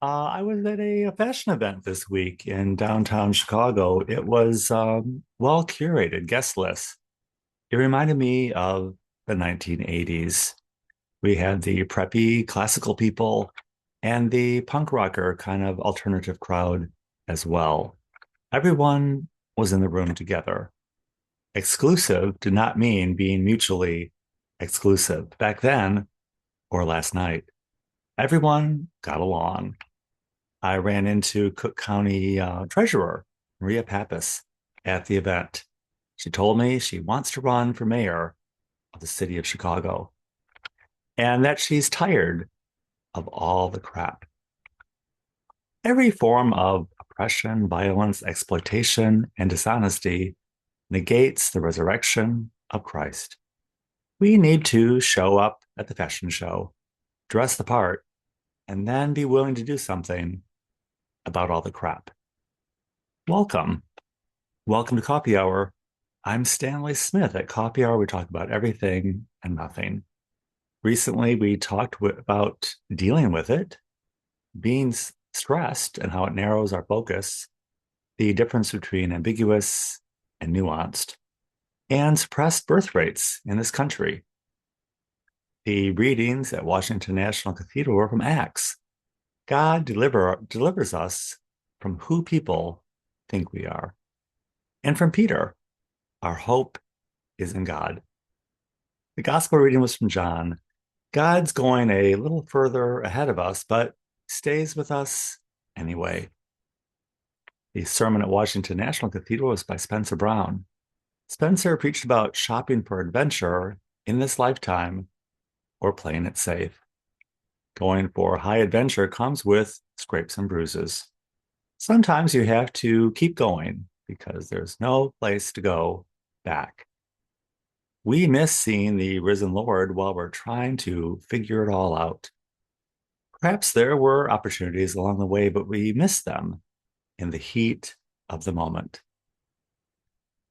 I was at a fashion event this week in downtown Chicago. It was well curated, guest list. It reminded me of the 1980s. We had the preppy classical people and the punk rocker kind of alternative crowd as well. Everyone was in the room together. Exclusive did not mean being mutually exclusive. Back then, or last night, everyone got along. I ran into Cook County Treasurer Maria Pappas at the event. She told me she wants to run for mayor of the city of Chicago and that she's tired of all the crap. Every form of oppression, violence, exploitation, and dishonesty negates the resurrection of Christ. We need to show up at the fashion show, dress the part, and then be willing to do something about all the crap. Welcome. Welcome to Coffee Hour. I'm Stanley Smith. At Coffee Hour, we talk about everything and nothing. Recently, we talked about dealing with it, being stressed and how it narrows our focus, the difference between ambiguous and nuanced, and suppressed birth rates in this country. The readings at Washington National Cathedral were from Acts. God delivers us from who people think we are. And from Peter, our hope is in God. The gospel reading was from John. God's going a little further ahead of us, but stays with us anyway. The sermon at Washington National Cathedral was by Spencer Brown. Spencer preached about shopping for adventure in this lifetime or playing it safe. Going for high adventure comes with scrapes and bruises. Sometimes you have to keep going because there's no place to go back. We miss seeing the risen Lord while we're trying to figure it all out. Perhaps there were opportunities along the way, but we missed them in the heat of the moment.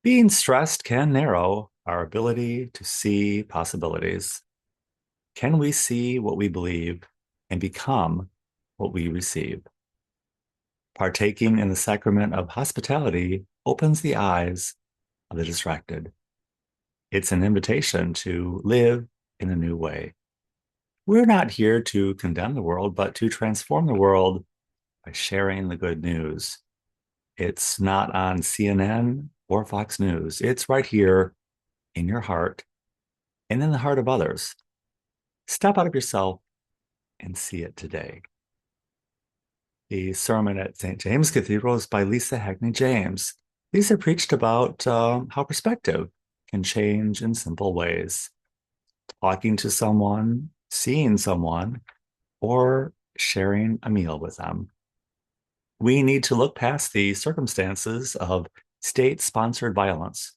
Being stressed can narrow our ability to see possibilities. Can we see what we believe and become what we receive? Partaking in the sacrament of hospitality opens the eyes of the distracted. It's an invitation to live in a new way. We're not here to condemn the world, but to transform the world by sharing the good news. It's not on CNN or Fox News. It's right here in your heart and in the heart of others. Step out of yourself and see it today. The sermon at St. James Cathedral is by Lisa Hackney James. Lisa preached about how perspective can change in simple ways. Talking to someone, seeing someone, or sharing a meal with them. We need to look past the circumstances of state-sponsored violence,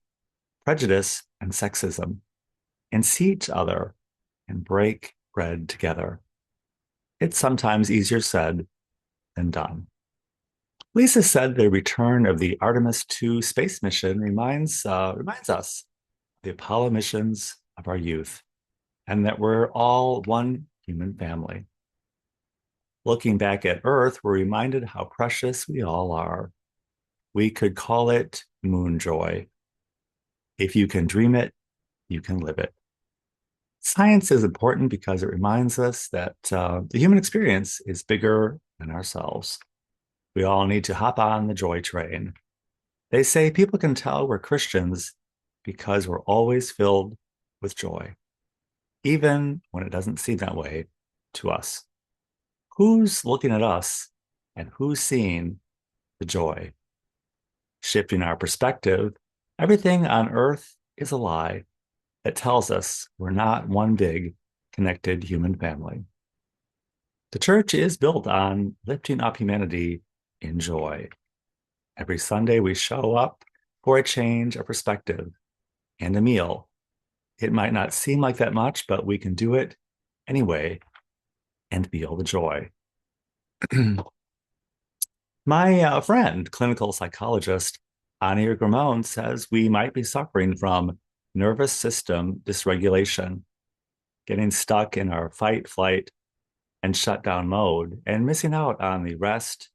prejudice, and sexism, and see each other and break bread together. It's sometimes easier said than done. Lisa said the return of the Artemis 2 space mission reminds us of the Apollo missions of our youth, and that we're all one human family. Looking back at Earth, we're reminded how precious we all are. We could call it moon joy. If you can dream it, you can live it. Science is important because it reminds us that the human experience is bigger than ourselves. We all need to hop on the joy train. They say people can tell we're Christians because we're always filled with joy, even when it doesn't seem that way to us. Who's looking at us and who's seeing the joy? Shifting our perspective, everything on earth is a lie that tells us we're not one big connected human family. The church is built on lifting up humanity in joy. Every Sunday we show up for a change of perspective and a meal. It might not seem like that much, but we can do it anyway and feel the joy. My friend, clinical psychologist Ania Gramone, says we might be suffering from nervous system dysregulation, getting stuck in our fight, flight, and shutdown mode and missing out on the rest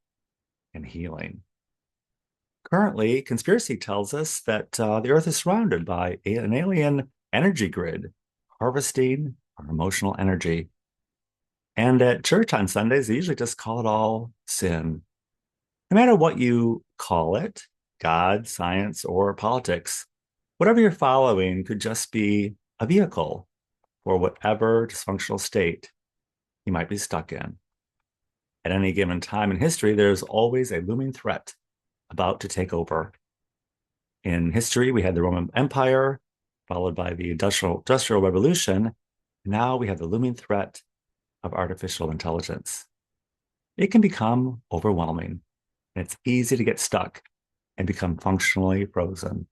and healing. Currently, conspiracy tells us that the Earth is surrounded by an alien energy grid, harvesting our emotional energy. And at church on Sundays, they usually just call it all sin. No matter what you call it, God, science, or politics, whatever you're following could just be a vehicle for whatever dysfunctional state you might be stuck in. At any given time in history, there's always a looming threat about to take over. In history, we had the Roman Empire, followed by the Industrial Revolution. Now we have the looming threat of artificial intelligence. It can become overwhelming, and it's easy to get stuck and become functionally frozen.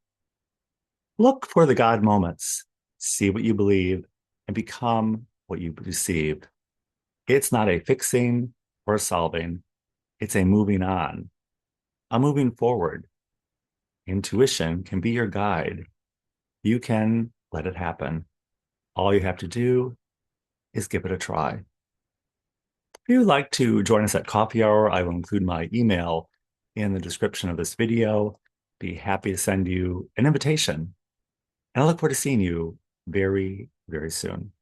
Look for the God moments, see what you believe, and become what you receive. It's not a fixing or a solving, it's a moving on, a moving forward. Intuition can be your guide. You can let it happen. All you have to do is give it a try. If you'd like to join us at coffee hour, I will include my email in the description of this video. Be happy to send you an invitation. And I look forward to seeing you very, very soon.